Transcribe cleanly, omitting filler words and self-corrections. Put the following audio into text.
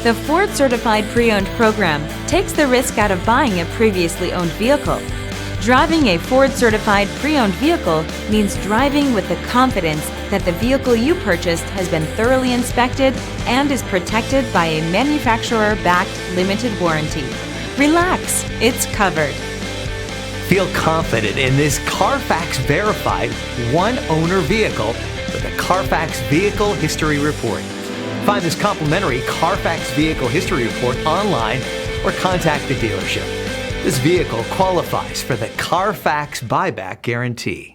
The Ford Certified Pre-Owned program takes the risk out of buying a previously owned vehicle. Driving a Ford Certified Pre-Owned vehicle means driving with the confidence that the vehicle you purchased has been thoroughly inspected and is protected by a manufacturer-backed limited warranty. Relax, it's covered. Feel confident in this Carfax verified one-owner vehicle with a Carfax Vehicle History Report. Find this complimentary Carfax Vehicle History Report online or contact the dealership. This vehicle qualifies for the Carfax Buyback Guarantee.